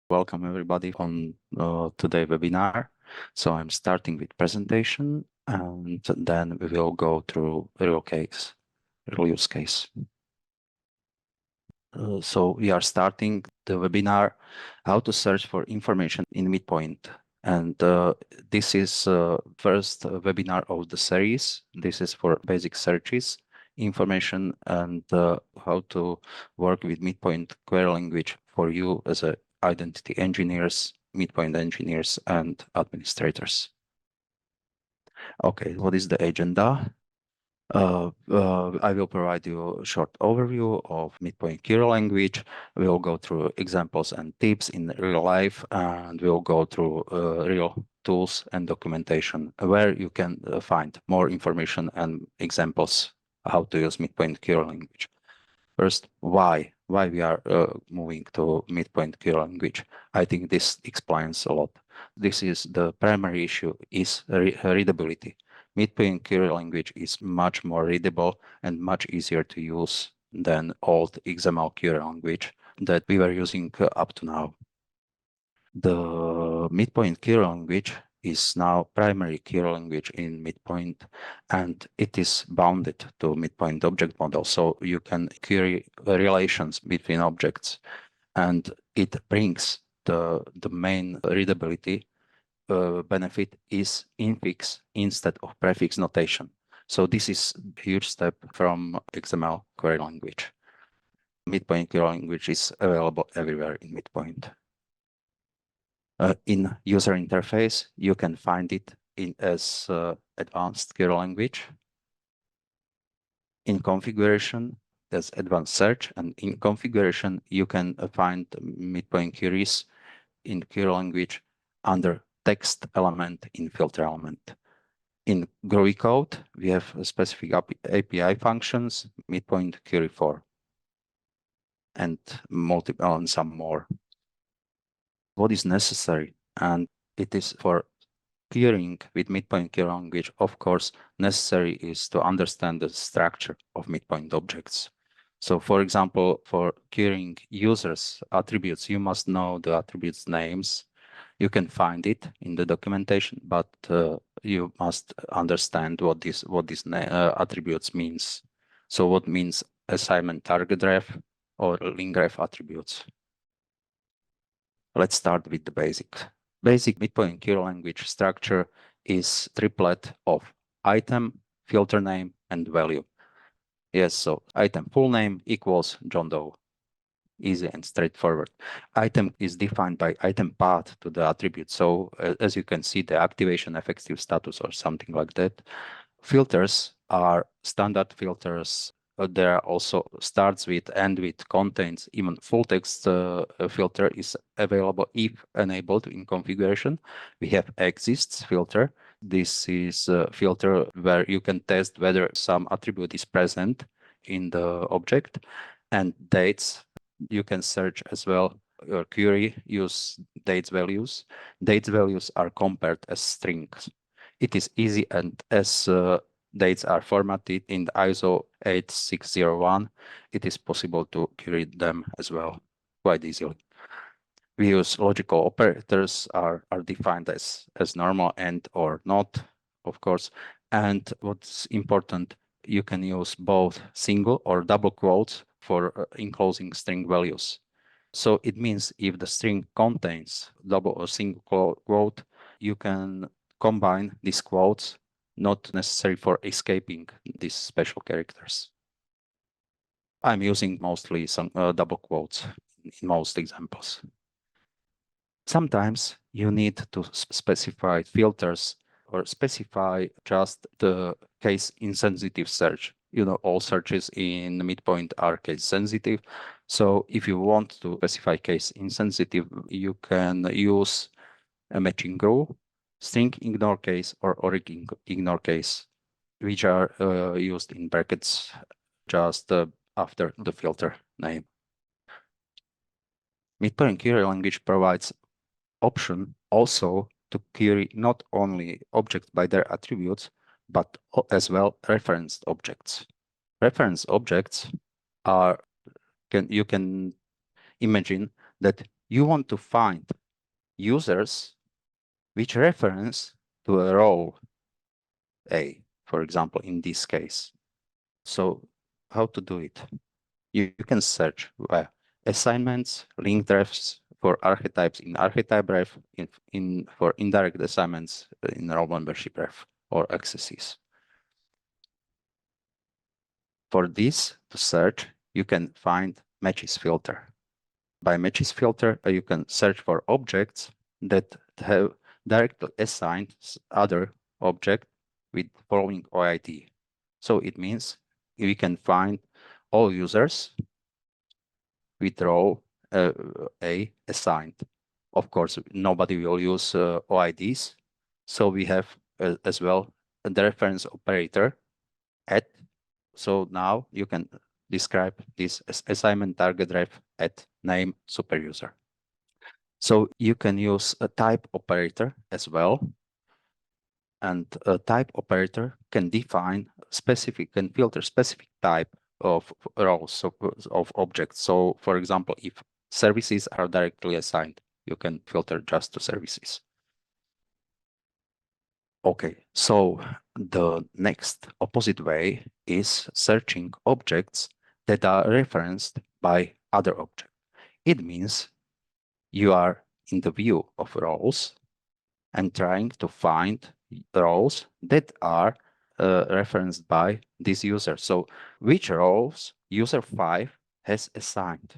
Welcome everybody on today's webinar. So I'm starting with presentation and then we will go through real use case. So we are starting the webinar, how to search for information in MidPoint. And this is first webinar of the series. This is for basic searches, information, and how to work with MidPoint Query language for you as a identity engineers, MidPoint engineers, and administrators. Okay, what is the agenda? I will provide you a short overview of MidPoint Query language. We'll go through examples and tips in real life, and we'll go through real tools and documentation where you can find more information and examples how to use MidPoint Query language. First, why we are moving to MidPoint Query language. I think this explains a lot. This is the primary issue is readability. MidPoint Query language is much more readable and much easier to use than old XML query language that we were using up to now. The MidPoint Query language is now primary query language in MidPoint, and it is bounded to MidPoint object model. So you can query relations between objects, and it brings the main readability benefit is infix instead of prefix notation. So this is a huge step from XML query language. MidPoint query language is available everywhere in MidPoint. In user interface, you can find it as advanced query language. In configuration, there's advanced search, and in configuration, you can find MidPoint queries in query language under text element in filter element. In Groovy code, we have specific API functions, MidPoint Query 4, and some more. What is necessary? And it is for querying with MidPoint Query language, of course, necessary is to understand the structure of MidPoint objects. So for example, for querying users attributes, you must know the attributes names. You can find it in the documentation, but you must understand what these attributes means. So what means assignment target ref or link ref attributes? Let's start with the basics. Basic MidPoint Query language structure is triplet of item, filter name, and value. Yes, so item full name equals John Doe. Easy and straightforward. Item is defined by item path to the attribute. So as you can see, the activation effective status or something like that. Filters are standard filters. There are also starts with, end with, contains, even full text filter is available if enabled in configuration. We have exists filter. This is a filter where you can test whether some attribute is present in the object, and dates. You can search as well your query, use dates values. Dates values are compared as strings. It is easy, and as dates are formatted in the ISO 8601, it is possible to query them as well quite easily. We use logical operators are defined as normal and or not, of course. And what's important, you can use both single or double quotes for enclosing string values. So it means if the string contains double or single quote, you can combine these quotes, not necessary for escaping these special characters. I'm using mostly some double quotes in most examples. Sometimes you need to specify filters or specify just the case insensitive search. You know, all searches in MidPoint are case sensitive. So if you want to specify case insensitive, you can use a matching rule, string ignore case, or origin ignore case, which are used in brackets just after the filter name. MidPoint Query language provides option also to query not only objects by their attributes, but as well referenced objects. Reference objects are, you can imagine that you want to find users which reference to a role A, for example, in this case. So how to do it? You can search via assignments, linked refs for archetypes in archetype ref, for indirect assignments in role membership ref or accesses. For this to search, you can find matches filter. By matches filter, you can search for objects that have directly assigned other object with following OID. So it means we can find all users with role A assigned. Of course, nobody will use OIDs. So we have as well the reference operator at. So now you can describe this as assignment target ref at name superuser. So you can use a type operator as well. And a type operator can define specific and filter specific type of roles of objects. So for example, if services are directly assigned, you can filter just to services. Okay, so the next opposite way is searching objects that are referenced by other objects. It means you are in the view of roles and trying to find roles that are referenced by this user. So which roles user 5 has assigned?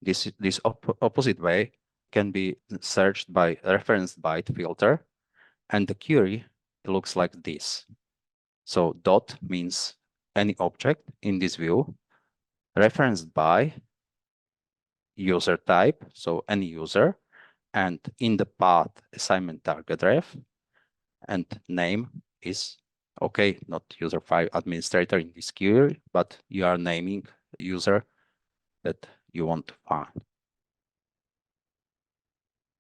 This opposite way can be searched by reference byte filter, and the query looks like this. So dot means any object in this view referenced by user type, so any user, and in the path assignment target ref, and name is okay, not user 5 administrator in this query, but you are naming user that you want to find.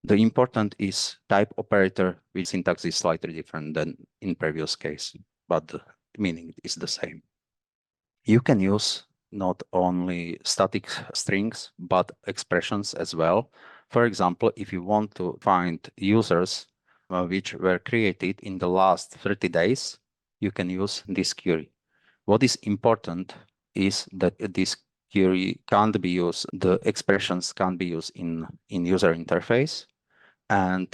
The important is type operator, which syntax is slightly different than in previous case, but the meaning is the same. You can use not only static strings, but expressions as well. For example, if you want to find users which were created in the last 30 days, you can use this query. What is important is that this query can't be used, the expressions can't be used in user interface, and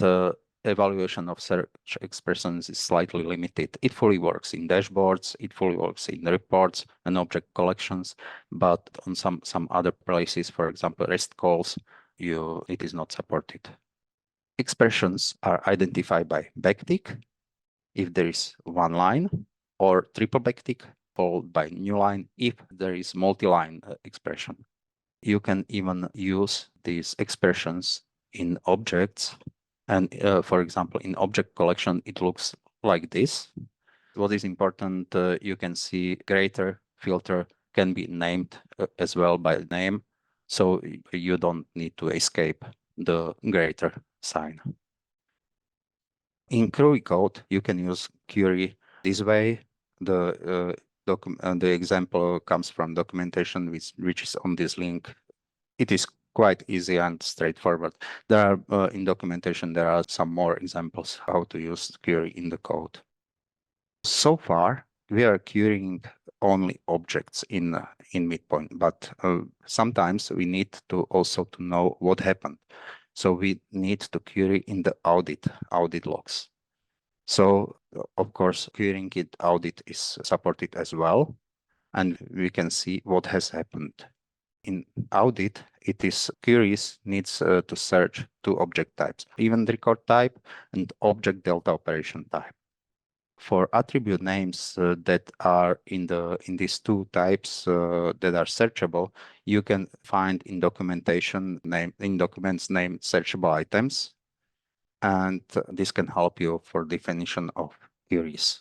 evaluation of search expressions is slightly limited. It fully works in dashboards, it fully works in reports and object collections, but on some other places, for example, REST calls, it is not supported. Expressions are identified by backtick if there is one line, or triple backtick followed by new line if there is multi-line expression. You can even use these expressions in objects. And for example, in object collection, it looks like this. What is important, you can see greater filter can be named as well by name. So you don't need to escape the greater sign. In Groovy code, you can use query this way. The example comes from documentation which is on this link. It is quite easy and straightforward. There are in documentation, there are some more examples how to use query in the code. So far, we are querying only objects in MidPoint, but sometimes we need to also to know what happened. So we need to query in the audit logs. So of course, querying it audit is supported as well, and we can see what has happened. In audit, it is queries needs to search two object types, event record type and object delta operation type. For attribute names that are in these two types that are searchable, you can find in documentation in documents named searchable items, and this can help you for definition of queries.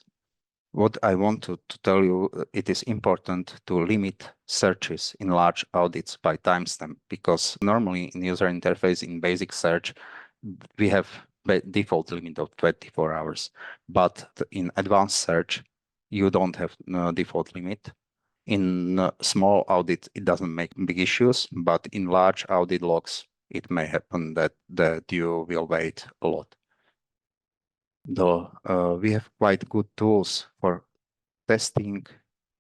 What I want to tell you, it is important to limit searches in large audits by timestamp, because normally in user interface in basic search, we have default limit of 24 hours. But in advanced search, you don't have no default limit. In small audit, it doesn't make big issues, but in large audit logs, it may happen that you will wait a lot. Though we have quite good tools for testing,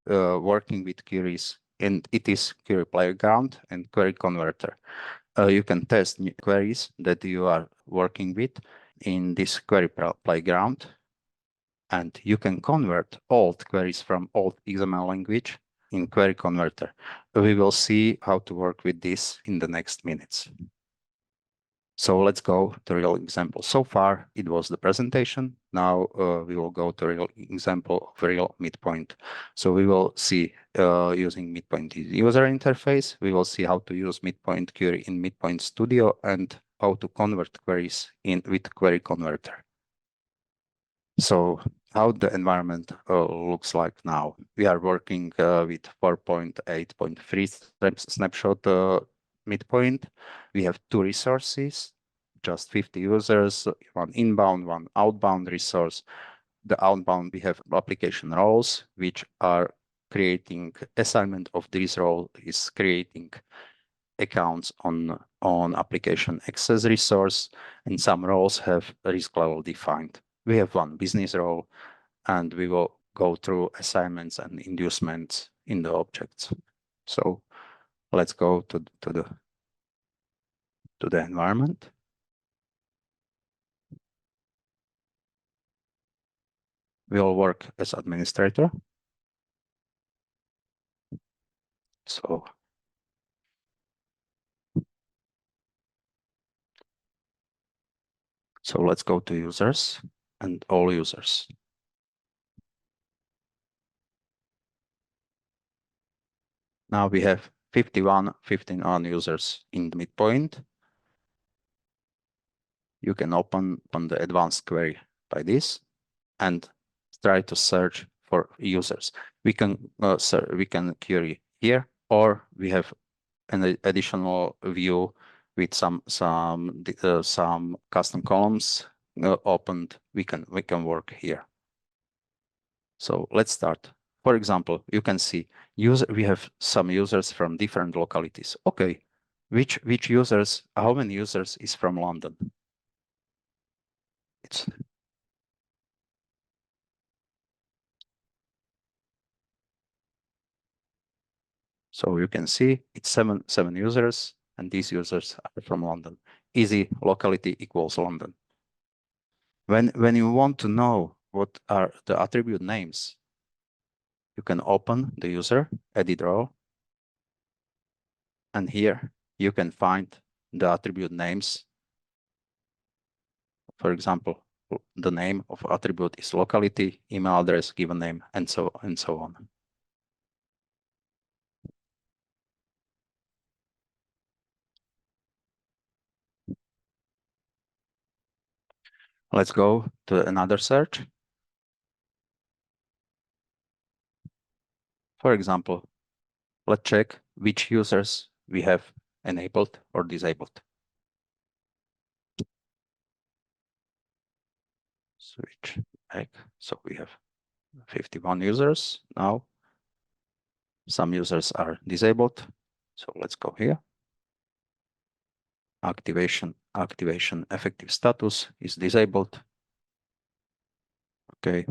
working with queries, and it is Query Playground and Query Converter. You can test new queries that you are working with in this Query Playground, and you can convert old queries from old XML language in Query Converter. We will see how to work with this in the next minutes. So let's go to real example. So far, it was the presentation. Now we will go to real example of real MidPoint. So we will see using MidPoint user interface. We will see how to use MidPoint Query in MidPoint Studio and how to convert queries in with Query Converter. So how the environment looks like now. We are working with 4.8.3 snapshot MidPoint. We have two resources, just 50 users, one inbound, one outbound resource. The outbound, we have application roles, which are creating assignment of this role is creating accounts on application access resource, and some roles have risk level defined. We have one business role, and we will go through assignments and inducements in the objects. So let's go to the environment. We'll work as administrator. So let's go to users and all users. Now we have 51 users in the MidPoint. You can open the advanced query by this and try to search for users. We can query here, or we have an additional view with some custom columns opened. We can work here. So let's start. For example, you can see we have some users from different localities. Okay, which users? How many users is from London? So you can see it's seven users, and these users are from London. Easy locality equals London. When you want to know what are the attribute names, you can open the user, edit row, and here you can find the attribute names. For example, the name of attribute is locality, email address, given name, and so on. Let's go to another search. For example, let's check which users we have enabled or disabled. Switch back. So we have 51 users now. Some users are disabled. So let's go here. Activation effective status is disabled. Okay.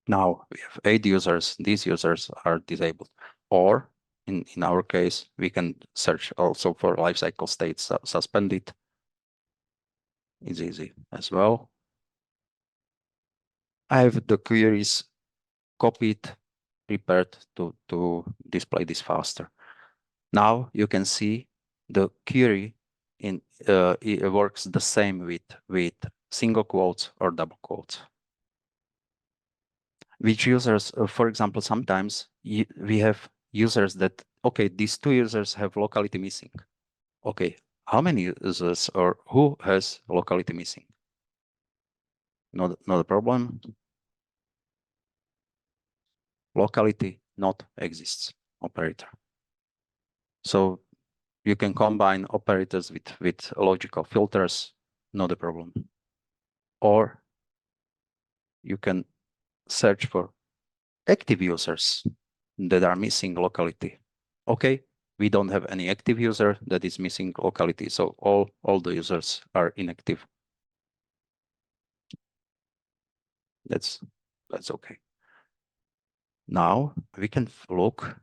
Now we have 8 users. These users are disabled. Or in our case, we can search also for lifecycle states suspended. It's easy as well. I have the queries copied, prepared to display this faster. Now you can see the query it works the same with single quotes or double quotes. Which users, for example, sometimes we have users that, okay, these 2 users have locality missing. Okay, how many users or who has locality missing? Not a problem. Locality not exists operator. So you can combine operators with logical filters, not a problem. Or you can search for active users that are missing locality. Okay, we don't have any active user that is missing locality. So all the users are inactive. That's okay. Now we can look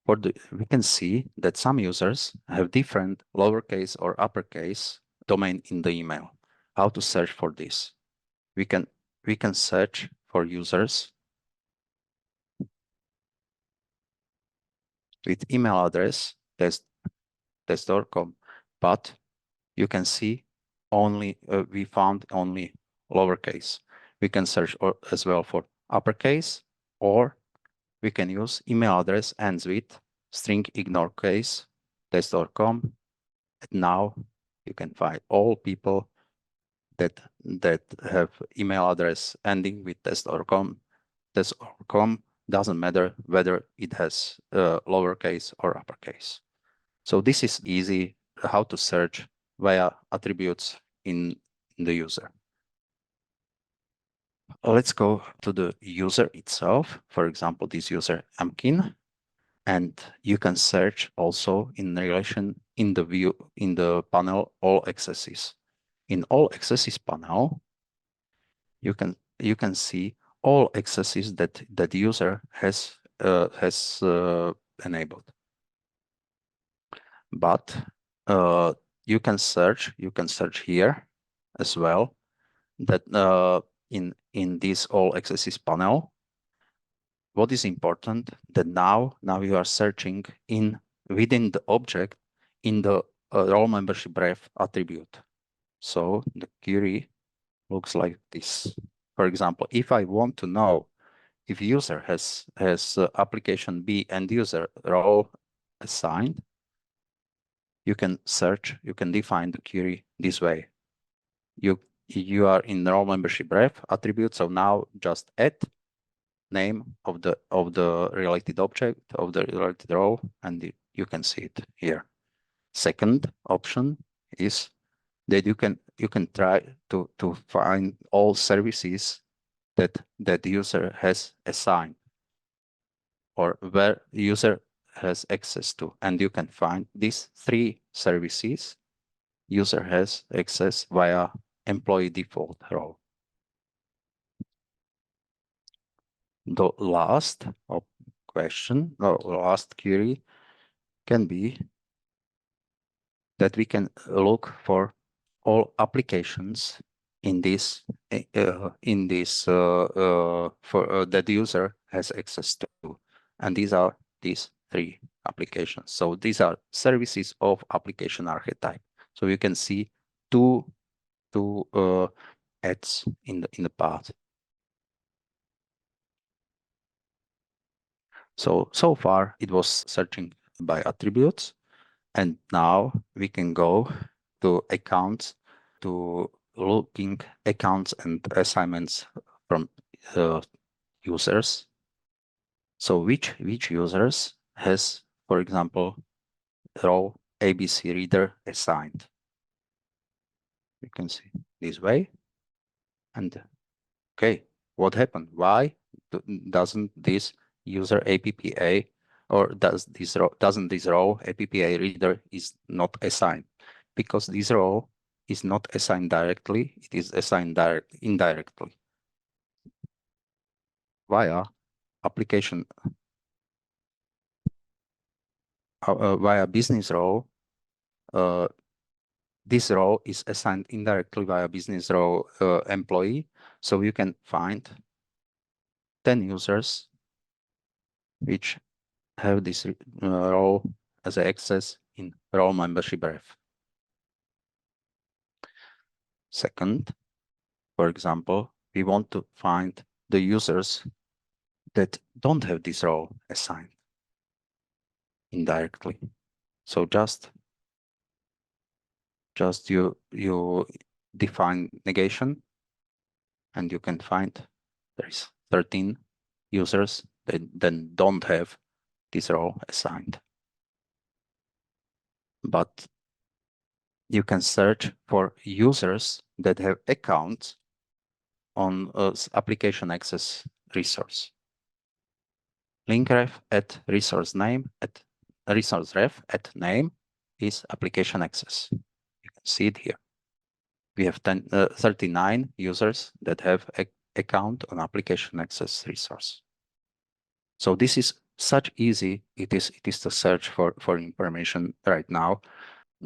we can see that some users have different lowercase or uppercase domain in the email. How to search for this? We can search for users with email address test.com, but you can see only we found only lowercase. We can search as well for uppercase, or we can use email address ends with string ignore case test.com. And now you can find all people that have email address ending with test.com. Test.com doesn't matter whether it has lowercase or uppercase. So this is easy how to search via attributes in the user. Let's go to the user itself. For example, this user Amkin, and you can search also in relation in the view in the panel all accesses. In all accesses panel, you can see all accesses that the user has enabled. But you can search here as well that in this all accesses panel. What is important that now you are searching within the object in the role membership ref attribute. So the query looks like this. For example, if I want to know if user has application B and user role assigned, you can define the query this way. You are in the role membership ref attribute, so now just add name of the related object of the related role, and you can see it here. Second option is that you can try to find all services that the user has assigned or where the user has access to, and you can find these 3 services user has access via employee default role. The last last query can be that we can look for all applications in this that the user has access to, and these are these 3 applications. So these are services of application archetype. So you can see two ads in the path. So far it was searching by attributes, and now we can go to accounts to looking accounts and assignments from users. So which users has, for example, role ABC reader assigned? You can see this way. And okay, what happened? Why doesn't this user APPA or doesn't this role APPA reader is not assigned? Because this role is not assigned directly, it is assigned indirectly via application via business role. This role is assigned indirectly via business role employee. So you can find 10 users which have this role as access in role membership ref. Second, for example, we want to find the users that don't have this role assigned indirectly. So just you define negation, and you can find there is 13 users that then don't have this role assigned. But you can search for users that have accounts on application access resource. link ref at resource name at resource ref at name is application access. You can see it here. We have 39 users that have an account on application access resource. So this is such easy. It is to search for information right now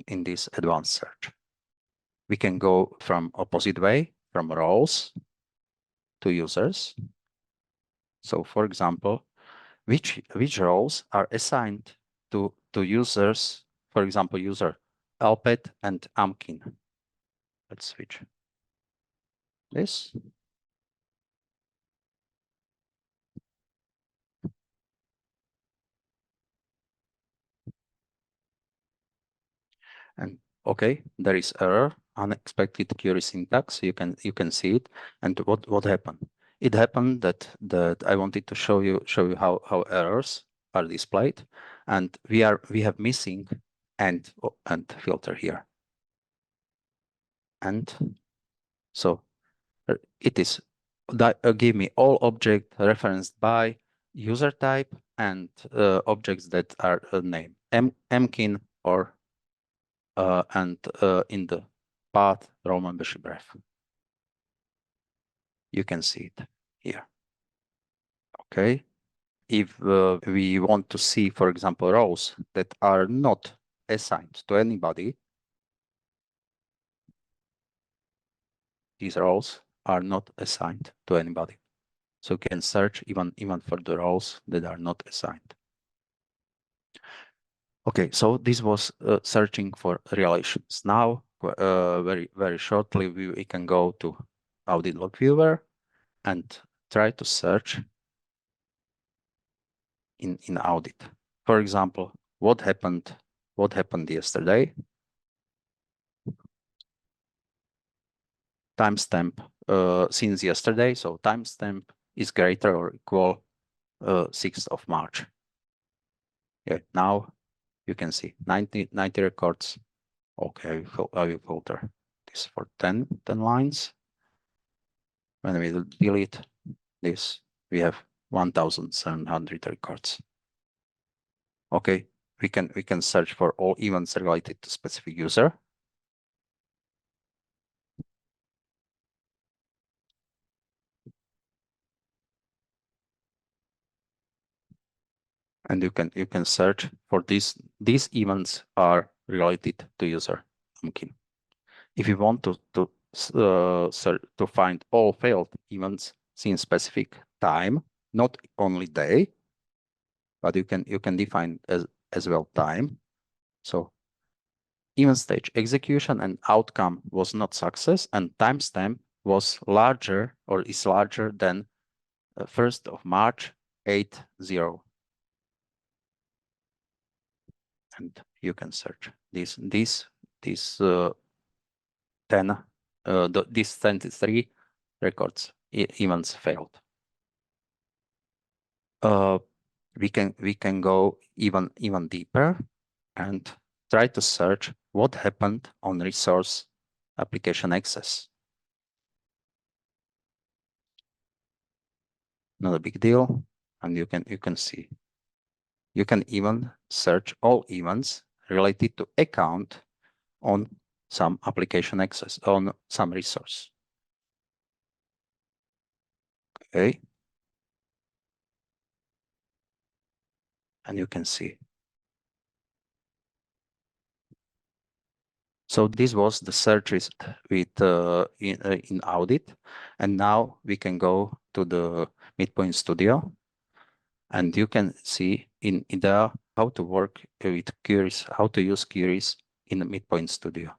in this advanced search. We can go from opposite way, from roles to users. So for example, which roles are assigned to users, for example, user Alpet and Amkin. Let's switch this. And okay, there is error, unexpected query syntax. You can see it. And what happened? It happened that I wanted to show you how errors are displayed, and we have missing and filter here. And so it is that give me all object referenced by user type and objects that are named mkin or and in the path row membership ref. You can see it here. Okay. If we want to see, for example, rows that are not assigned to anybody, these rows are not assigned to anybody. So you can search even for the rows that are not assigned. Okay, so this was searching for relations. Now, very shortly, we can go to Audit Log Viewer and try to search in Audit. For example, what happened yesterday? Timestamp since yesterday, so timestamp is greater or equal 6th of March. Yeah, now you can see 90 records. Okay, I will filter this for 10 lines. When we delete this, we have 1,700 records. Okay, we can search for all events related to specific user. And you can search for these events are related to user Amkin. If you want to find all failed events since specific time, not only day, but you can define as well time. So event stage execution and outcome was not success, and timestamp was larger or is larger than 1st of March 8:0. And you can search these 23 records events failed. We can go even deeper and try to search what happened on resource application access. Not a big deal, and you can see. You can even search all events related to account on some application access on some resource. Okay. And you can see. So this was the search result with in Audit, and now we can go to the MidPoint Studio, and you can see in there how to work with queries, how to use queries in the MidPoint Studio.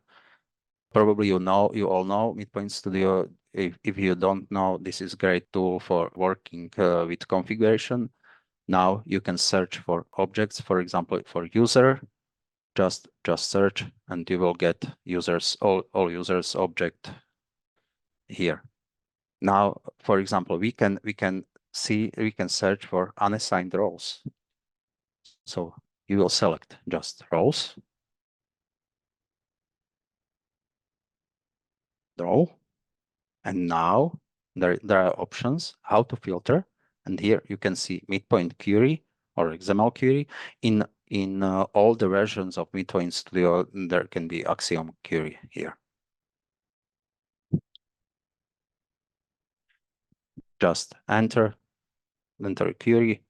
Probably you all know MidPoint Studio. If you don't know, this is a great tool for working with configuration. Now you can search for objects, for example, for user. Just search and you will get users, all users object here. Now, for example, we can search for unassigned roles. So you will select just roles, role, and now there are options how to filter And here you can see MidPoint Query or XML Query. In all the versions of MidPoint Studio, there can be Axiom Query here. Just enter query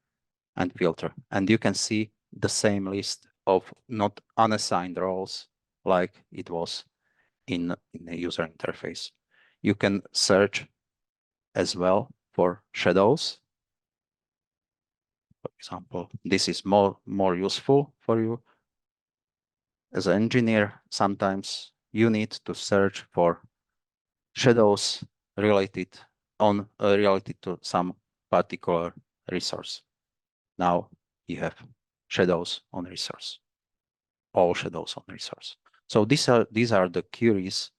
and filter, and you can see the same list of not unassigned roles like it was in the user interface. You can search as well for shadows. For example, this is more useful for you as an engineer. Sometimes you need to search for shadows related to some particular resource. Now you have shadows on resource, all shadows on resource. So these are the queries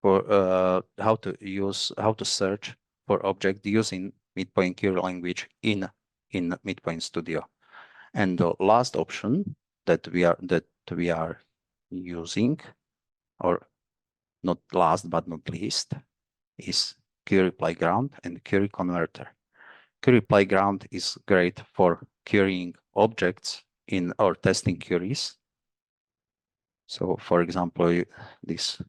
for how to search for object using MidPoint Query language in MidPoint Studio. And the last option that we are using, or not last but not least, is Query Playground and Query Converter. Query Playground is great for querying objects in our testing queries. So, for example, these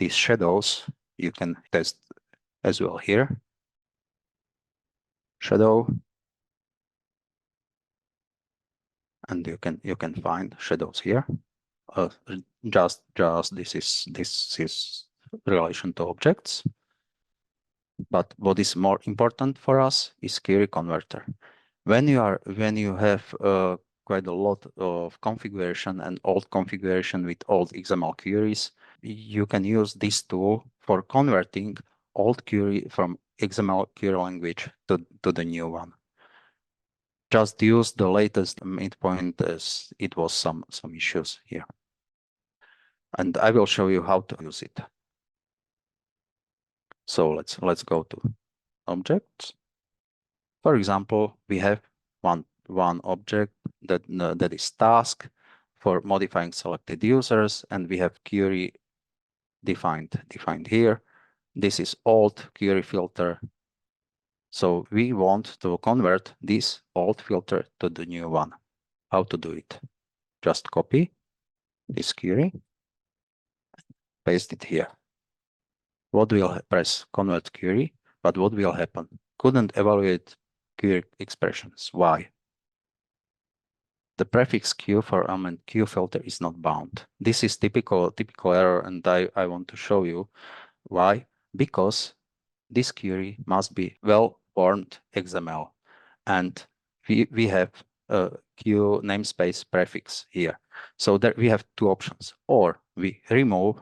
shadows you can test as well here. Shadow, and you can find shadows here. Just this is relation to objects. But what is more important for us is Query Converter. When you have quite a lot of configuration and old configuration with old XML queries, you can use this tool for converting old query from XML query language to the new one. Just use the latest MidPoint, as it was some issues here. And I will show you how to use it. So let's go to objects. For example, we have one object that is task for modifying selected users, and we have query defined here. This is old query filter. So we want to convert this old filter to the new one. How to do it? Just copy this query, paste it here. What will press convert query, but what will happen? Couldn't evaluate query expressions. Why? The prefix q for element q filter is not bound. This is typical error, and I want to show you why. Because this query must be well-formed XML, and we have a q namespace prefix here. So that we have two options: or we remove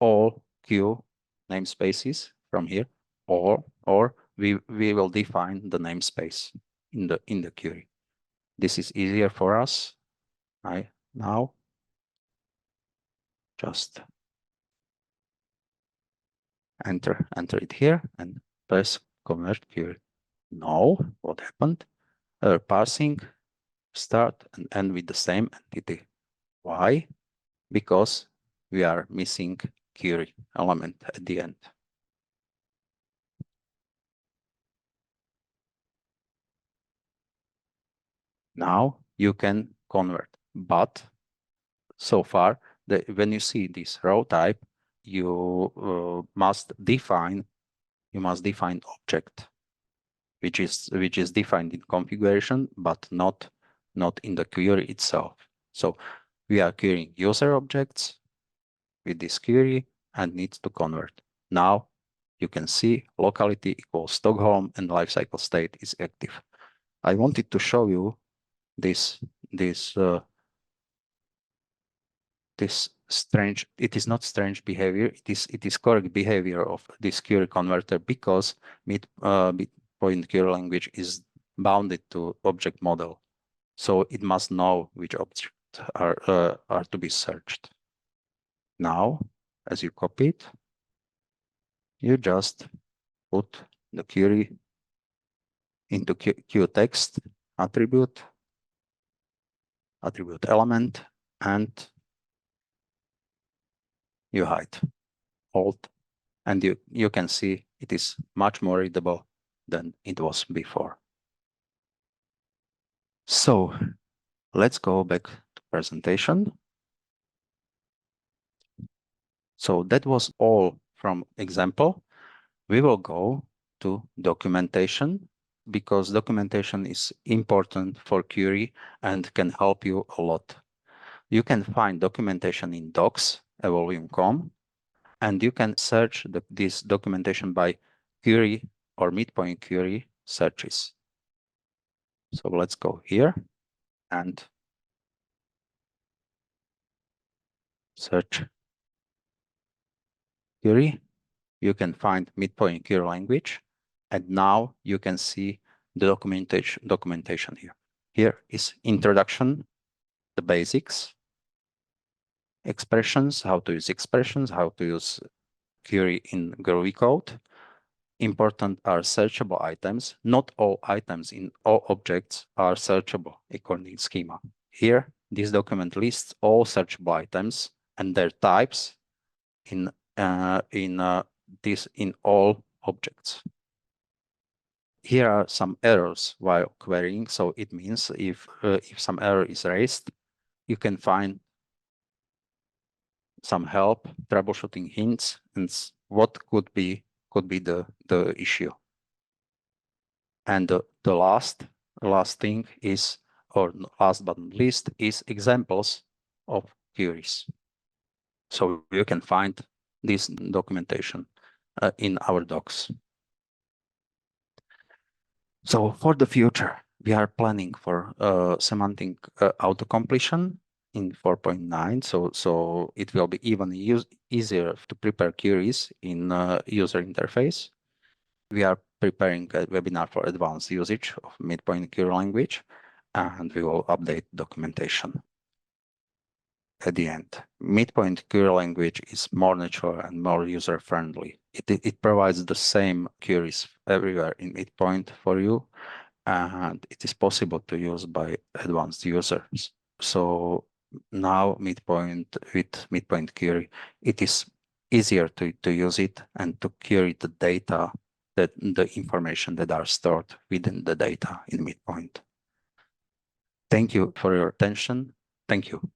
all q namespaces from here, or we will define the namespace in the query. This is easier for us. Now just enter it here and press convert query. Now what happened? Parsing start and end with the same entity. Why? Because we are missing query element at the end. Now you can convert, but so far, when you see this row type, you must define object, which is defined in configuration, but not in the query itself. So we are querying user objects with this query and needs to convert. Now you can see locality equals Stockholm and lifecycle state is active. I wanted to show you this strange, it is not strange behavior, it is correct behavior of this query converter, because MidPoint Query language is bounded to object model. So it must know which objects are to be searched. Now, as you copy it, you just put the query into QText attribute element, and you hide Alt, and you can see it is much more readable than it was before. So let's go back to presentation. So that was all from example. We will go to documentation because documentation is important for query and can help you a lot. You can find documentation in docs, evolveum.com, and you can search this documentation by query or MidPoint Query searches. So let's go here and search query. You can find MidPoint Query language, and now you can see the documentation here. Here is introduction, the basics, expressions, how to use expressions, how to use query in Groovy code. Important are searchable items. Not all items in all objects are searchable according to schema. Here, this document lists all searchable items and their types in all objects. Here are some errors while querying. So it means if some error is raised, you can find some help, troubleshooting hints, and what could be the issue. And the last thing is, or last but not least, is examples of queries. So you can find this documentation in our docs. So for the future, we are planning for semantic auto-completion in 4.9. So it will be even easier to prepare queries in user interface. We are preparing a webinar for advanced usage of MidPoint Query language, and we will update documentation. At the end, MidPoint Query language is more natural and more user-friendly. It provides the same queries everywhere in MidPoint for you, and it is possible to use by advanced users. So now with MidPoint Query, it is easier to use it and to query the data, the information that are stored within the data in MidPoint. Thank you for your attention. Thank you.